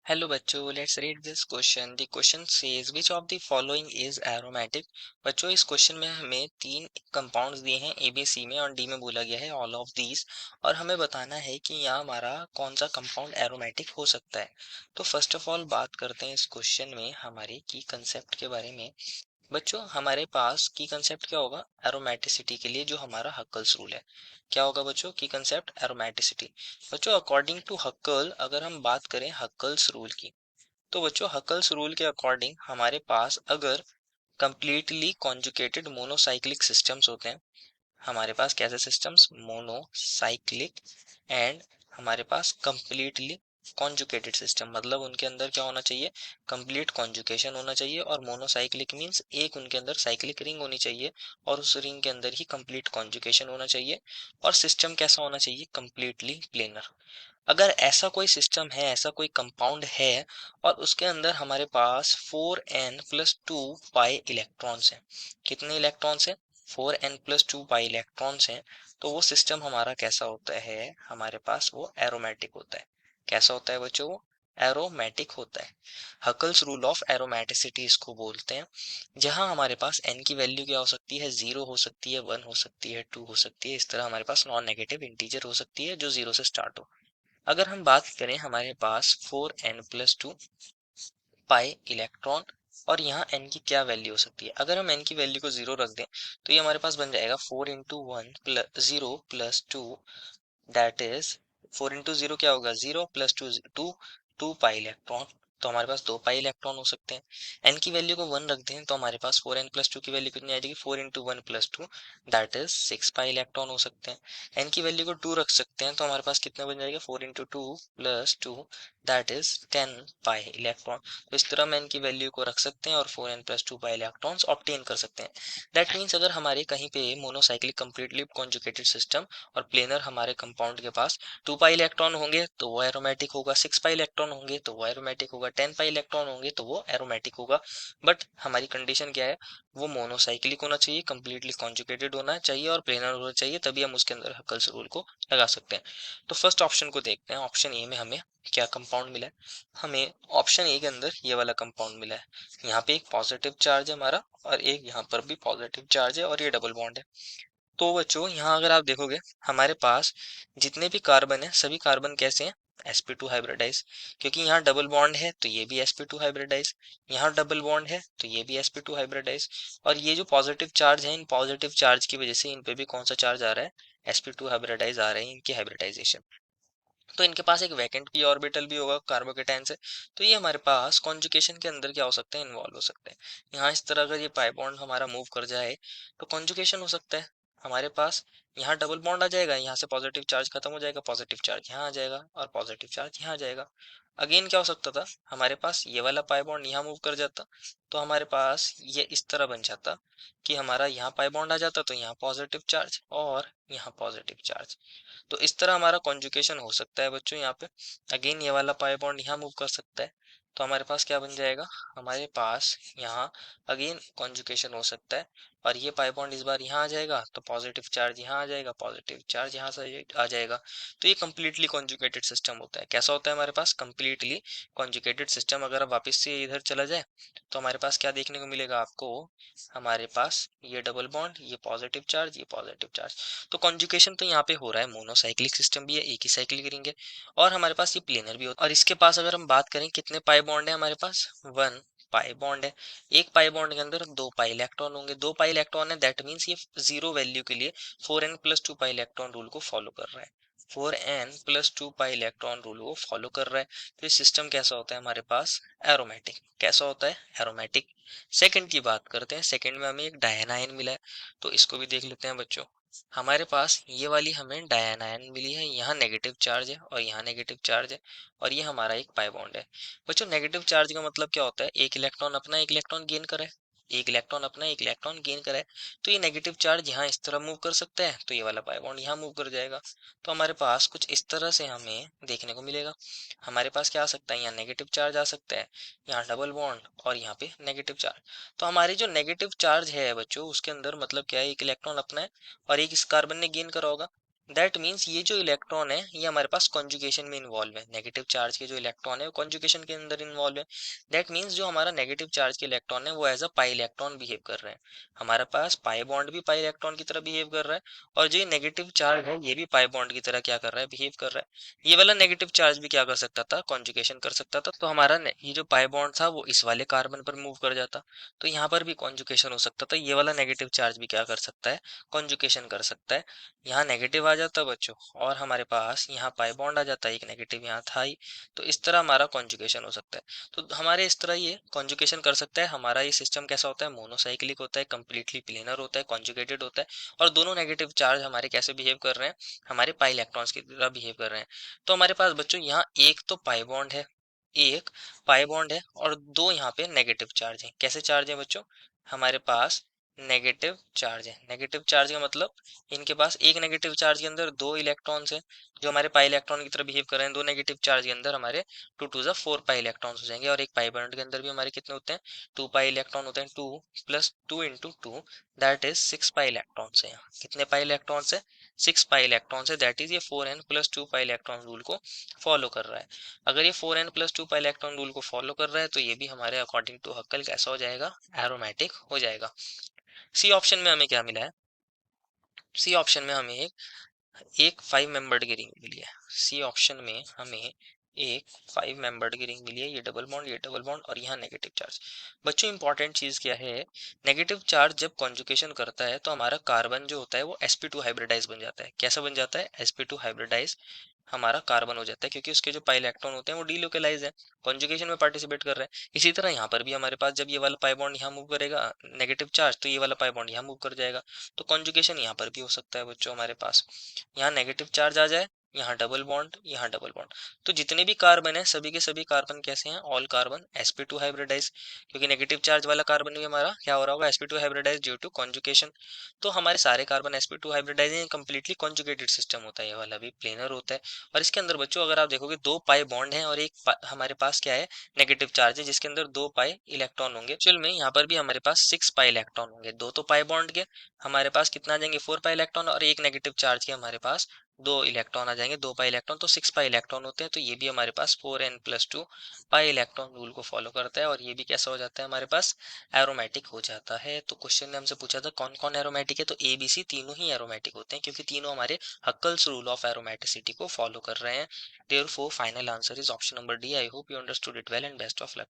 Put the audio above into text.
Hello बच्चों, let's read this question. The question says which of the following is aromatic? बच्चों इस question में हमें तीन कंपाउंड्स दिए हैं ए बी सी में और डी में बोला गया है ऑल ऑफ दीज और हमें बताना है कि यहाँ हमारा कौन सा कंपाउंड एरोमेटिक हो सकता है। तो फर्स्ट ऑफ ऑल बात करते हैं इस क्वेश्चन में हमारे की कंसेप्ट के बारे में। बच्चों हमारे पास की कंसेप्ट क्या होगा एरोमेटिसिटी के लिए जो हमारा हक्कल्स रूल है। क्या होगा बच्चों की कंसेप्ट एरोमेटिसिटी। बच्चों अकॉर्डिंग टू हक्कल अगर हम बात करें हक्कल्स रूल की तो बच्चों हक्कल्स रूल के अकॉर्डिंग हमारे पास अगर कंप्लीटली कॉन्जुगेटेड मोनोसाइक्लिक सिस्टम्स होते हैं। हमारे पास कैसे सिस्टम्स मोनोसाइक्लिक एंड हमारे पास कंप्लीटली कॉन्जुगेटेड सिस्टम मतलब उनके अंदर क्या होना चाहिए कंप्लीट कॉन्जुगेशन होना चाहिए और मोनोसाइक्लिक मींस एक उनके अंदर साइक्लिक रिंग होनी चाहिए और उस रिंग के अंदर ही कंप्लीट कॉन्जुगेशन होना चाहिए और सिस्टम कैसा होना चाहिए कंप्लीटली प्लेनर। अगर ऐसा कोई सिस्टम है ऐसा कोई कंपाउंड है और उसके अंदर हमारे पास 4n+2 पाई इलेक्ट्रॉन्स हैं। कितने इलेक्ट्रॉन्स हैं 4n+2 पाई इलेक्ट्रॉन्स हैं। तो वो सिस्टम हमारा कैसा होता है हमारे पास वो एरोमेटिक होता है। कैसा होता है बच्चों वो एरोमेटिक होता है। हकल्स रूल ऑफ एरोमेटिसिटी इसको बोलते हैं। जहां हमारे पास n की वैल्यू क्या हो सकती है 0 हो सकती है 1 हो सकती है 2 हो सकती है। इस तरह हमारे पास नॉन नेगेटिव इंटीजर हो सकती है जो 0 से स्टार्ट हो। अगर हम बात करें हमारे पास 4n+2 पाई इलेक्ट्रॉन और यहाँ n की क्या वैल्यू हो सकती है। अगर हम n की वैल्यू को 0 रख दें तो ये हमारे पास बन जाएगा 4 इंटू 1 0+2 दैट इज 4 इंटू 0 क्या होगा 0+2 2 पाई इलेक्ट्रॉन। तो हमारे पास 2 पाई इलेक्ट्रॉन हो सकते हैं। एन की वैल्यू को 1 रख दें तो हमारे पास 4n+2 की वैल्यू कितनी आ जाएगी 4 into 1+2 that is 6 pi electron हो सकते हैं। एन की वैल्यू को 2 रख सकते हैं तो हमारे पास कितना बन जाएगा 4 into 2+2 that is 10 pi electron. तो इस तरह हम एन की वैल्यू को रख सकते हैं और 4n+2 पाई इलेक्ट्रॉन्स ऑब्टेन कर सकते हैं। दैट मीन्स अगर हमारे कहीं पे मोनोसाइक्लिक कंप्लीटली कॉन्जुगेटेड सिस्टम और प्लेनर हमारे कंपाउंड के पास 2 पाई इलेक्ट्रॉन होंगे तो वो एरोमेटिक होगा, 6 पाई इलेक्ट्रॉन होंगे तो वो एरोमेटिक होगा, 10 पाई इलेक्ट्रॉन होंगे तो वो एरोमेटिक होगा। बट हमारी कंडीशन क्या है वो मोनोसाइक्लिक होना चाहिए कंप्लीटली कॉन्जुगेटेड होना चाहिए और प्लेनर होना चाहिए तभी हम उसके अंदर हकल्स रूल को लगा सकते हैं। तो फर्स्ट ऑप्शन को देखते हैं। ऑप्शन ए में हमें क्या कंपाउंड मिला है। हमें ऑप्शन ए के अंदर ये वाला कंपाउंड मिला है। यहाँ पे एक पॉजिटिव चार्ज है हमारा और एक यहाँ पर भी पॉजिटिव चार्ज है और ये डबल बॉन्ड है। तो बच्चों यहाँ अगर आप देखोगे हमारे पास जितने भी कार्बन है सभी कार्बन कैसे हैं sp2 हाइब्रिडाइज। क्योंकि यहाँ डबल बॉन्ड है तो ये भी sp2 हाइब्रिडाइज, यहाँ डबल बॉन्ड है तो ये भी sp2 हाइब्रिडाइज और ये जो पॉजिटिव चार्ज है इन पॉजिटिव चार्ज की वजह से इन पे भी कौन सा चार्ज आ रहा है sp2 हाइब्रिडाइज आ रहे हैं इनकी हाइब्रिडाइजेशन। तो इनके पास एक वैकेंट पी ऑर्बिटल भी होगा कार्बोकेटाइन से। तो ये हमारे पास कॉन्जुगेशन के अंदर क्या हो सकते हैं इन्वॉल्व हो सकते हैं। यहाँ इस तरह अगर ये पाई बॉन्ड हमारा मूव कर जाए तो कॉन्जुगेशन हो सकता है। हमारे पास यहाँ डबल बॉन्ड आ जाएगा, यहाँ से पॉजिटिव चार्ज खत्म हो जाएगा, पॉजिटिव चार्ज यहाँ आ जाएगा और पॉजिटिव चार्ज यहाँ आ जाएगा। अगेन क्या हो सकता था हमारे पास ये वाला पाई बॉन्ड यहाँ मूव कर जाता तो हमारे पास ये इस तरह बन जाता कि हमारा यहाँ पाई बॉन्ड आ जाता तो यहाँ पॉजिटिव चार्ज और यहाँ पॉजिटिव चार्ज। तो इस तरह हमारा कॉन्जुगेशन हो सकता है बच्चों यहाँ पे। अगेन ये वाला पाई बॉन्ड यहाँ मूव कर सकता है तो हमारे पास क्या बन जाएगा हमारे पास यहाँ अगेन कॉन्जुगेशन हो सकता है और ये पाई बॉन्ड इस बार यहाँ आ जाएगा तो पॉजिटिव चार्ज यहाँ आ जाएगा, पॉजिटिव चार्ज यहाँ से आ जाएगा। तो ये कंप्लीटली कॉन्जुगेटेड सिस्टम होता है। कैसा होता है हमारे पास कंप्लीटली कॉन्जुगेटेड सिस्टम। अगर आप वापस से इधर चला जाए तो हमारे पास क्या देखने को मिलेगा आपको हमारे पास ये डबल बॉन्ड ये पॉजिटिव चार्ज ये पॉजिटिव चार्ज। तो कॉन्जुगेशन तो यहाँ पे हो रहा है, मोनोसाइक्लिक सिस्टम भी है एक ही साइक्लिक रिंग है और हमारे पास ये प्लेनर भी होता है। और इसके पास अगर हम बात करें कितने पाई बॉन्ड है हमारे पास 1 पाई बॉन्ड है। एक पाई बॉन्ड के अंदर 2 पाई इलेक्ट्रॉन होंगे, 2 पाई इलेक्ट्रॉन है दैट मीन्स ये 0 वैल्यू के लिए 4n+2 पाई इलेक्ट्रॉन रूल को फॉलो कर रहा है। 4n+2 पाई इलेक्ट्रॉन रूल को फॉलो कर रहा है। तो ये सिस्टम कैसा होता है हमारे पास एरोमेटिक। कैसा होता है एरोमेटिक। सेकंड की बात करते हैं। सेकंड में हमें एक डायनाइन मिला है तो इसको भी देख लेते हैं बच्चों। हमारे पास ये वाली हमें डायनाइन मिली है, यहाँ नेगेटिव चार्ज है और यहाँ नेगेटिव चार्ज है और ये हमारा एक पाई बॉन्ड है। बच्चों नेगेटिव चार्ज का मतलब क्या होता है एक इलेक्ट्रॉन अपना एक इलेक्ट्रॉन गेन करे, एक इलेक्ट्रॉन अपना एक इलेक्ट्रॉन गेन करे। तो ये नेगेटिव चार्ज यहाँ इस तरह मूव कर सकता है तो ये वाला पाई बॉन्ड यहाँ मूव कर जाएगा। तो हमारे पास कुछ इस तरह से हमें देखने को मिलेगा। हमारे पास क्या आ सकता है यहाँ नेगेटिव चार्ज आ सकता है, यहाँ डबल बॉन्ड और यहाँ पे नेगेटिव चार्ज। तो हमारी जो नेगेटिव चार्ज है बच्चों उसके अंदर मतलब क्या है एक इलेक्ट्रॉन अपना है और एक इस कार्बन ने गेन करा होगा। दैट मीन्स ये जो इलेक्ट्रॉन है ये हमारे पास कॉन्जुगेशन में इन्वॉल्व है, नेगेटिव चार्ज के जो इलेक्ट्रॉन है वो कॉन्जुगेशन के अंदर इन्वॉल्व है। दैट मीन्स जो हमारा नेगेटिव चार्ज के इलेक्ट्रॉन है वो as a pi electron behave कर रहे हैं, हमारे पास पाई बॉन्ड भी पाई इलेक्ट्रॉन की तरह बिहेव कर रहा है, और जो ये नेगेटिव चार्ज है ये भी पाई बॉन्ड की तरह क्या कर रहा है, बिहेव कर रहा है। ये वाला नेगेटिव चार्ज भी क्या कर सकता था, कॉन्जुगेशन कर सकता था, तो हमारा ये जो पाई बॉन्ड था वो इस वाले कार्बन पर मूव कर जाता, तो यहाँ पर भी कॉन्जुगेशन हो सकता था, ये वाला नेगेटिव चार्ज भी क्या कर सकता है, कॉन्जुगेशन कर सकता है। यहाँ नेगेटिव आ जाता बच्चों, और हमारे पास यहाँ पाई बॉन्ड आ जाता है, एक नेगेटिव यहाँ था ही, तो इस तरह हमारा कॉन्जुगेशन हो सकता है। तो हमारे इस तरह ये कॉन्जुगेशन कर सकता है। हमारा ये सिस्टम कैसा होता है, मोनोसाइक्लिक होता है, कंप्लीटली प्लेनर होता है, कॉन्जुगेटेड होता है, और दोनों नेगेटिव चार्ज हमारे कैसे बिहेव कर रहे हैं, हमारे पाई इलेक्ट्रॉन्स की तरह बिहेव कर रहे हैं। तो हमारे पास बच्चों यहाँ एक तो पाई बॉन्ड है, एक पाई बॉन्ड है, और दो यहाँ पे नेगेटिव चार्ज है। कैसे चार्ज है बच्चों, हमारे पास नेगेटिव चार्ज है। नेगेटिव चार्ज का मतलब इनके पास एक नेगेटिव चार्ज के अंदर दो इलेक्ट्रॉन्स हैं जो हमारे पाई इलेक्ट्रॉन की तरह बिहेव कर रहे हैं, दो नेगेटिव चार्ज के अंदर हमारे टू टू ज़ा फोर पाई इलेक्ट्रॉन्स हो जाएंगे, और एक पाई बॉन्ड के अंदर भी हमारे कितने होते हैं, टू पाई इलेक्ट्रॉन होते हैं, two plus two into two, that is six pi electrons है। यहाँ कितने पाई इलेक्ट्रॉन्स है, सिक्स पाई इलेक्ट्रॉन्स है, दैट इज ये four n plus two pi electron rule को फॉलो कर रहा है। अगर ये four n plus two pi electron rule को फॉलो कर रहा है तो ये भी हमारे अकॉर्डिंग टू हक्कल कैसा हो जाएगा, एरोमेटिक हो जाएगा। सी ऑप्शन में हमें क्या मिला है, सी ऑप्शन में हमें एक फाइव मेंबर्ड की रिंग मिली है। सी ऑप्शन में हमें एक फाइव मेंबर्ड की रिंग मिली है, ये डबल बॉन्ड, ये डबल बॉन्ड, और यहाँ नेगेटिव चार्ज। बच्चों इंपॉर्टेंट चीज क्या है, नेगेटिव चार्ज जब कॉन्जुकेशन करता है तो हमारा कार्बन जो होता है वो sp2 हाइब्रिडाइज बन जाता है। कैसा बन जाता है, sp2 हाइब्रिडाइज हमारा कार्बन हो जाता है, क्योंकि उसके जो पाई इलेक्ट्रॉन होते हैं वो डीलोकलाइज है, कॉन्जुगेशन में पार्टिसिपेट कर रहे हैं। इसी तरह यहाँ पर भी हमारे पास जब ये वाला पाई बॉन्ड यहाँ मूव करेगा नेगेटिव चार्ज, तो ये वाला पाई बॉन्ड यहाँ मूव कर जाएगा, तो कॉन्जुगेशन यहाँ पर भी हो सकता है बच्चों हमारे पास। यहाँ नेगेटिव चार्ज आ जाए, यहाँ डबल बॉन्ड, यहाँ डबल बॉन्ड, तो जितने भी कार्बन है सभी के सभी कार्बन कैसे हैं, ऑल कार्बन sp2 हाइब्रिडाइज, क्योंकि नेगेटिव चार्ज वाला कार्बन भी हमारा क्या हो रहा होगा, sp2 hybridise due to conjugation. तो हमारे सारे कार्बन sp2 हाइब्रिडाइज हैं, कंप्लीटली कॉन्जुगेटेड सिस्टम होता है, ये वाला भी प्लेनर होता है। और इसके अंदर बच्चों अगर आप देखोगे दो पाई बॉन्ड है और एक हमारे पास क्या है, नेगेटिव चार्ज है जिसके अंदर दो पाई इलेक्ट्रॉन होंगे। एक्चुअल में यहाँ पर भी हमारे पास सिक्स पाई इलेक्ट्रॉन होंगे, दो तो पाई बॉन्ड के हमारे पास कितना आ जाएंगे, फोर पाई इलेक्ट्रॉन, और एक नेगेटिव चार्ज के हमारे पास दो इलेक्ट्रॉन आ जाएंगे, दो पाई इलेक्ट्रॉन, तो सिक्स पाई इलेक्ट्रॉन होते हैं। तो ये भी हमारे पास four n plus two pi electron rule को फॉलो करता है, और ये भी कैसा हो जाता है हमारे पास, एरोमेटिक हो जाता है। तो क्वेश्चन ने हमसे पूछा था कौन कौन एरोमेटिक है, तो ए बी सी तीनों ही एरोमेटिक होते हैं, क्योंकि तीनों हमारे हक्कल्स रूल ऑफ एरोमेटिसिटी को फॉलो कर रहे हैं। Therefore final answer is option number D. I hope you understood it well and best of luck.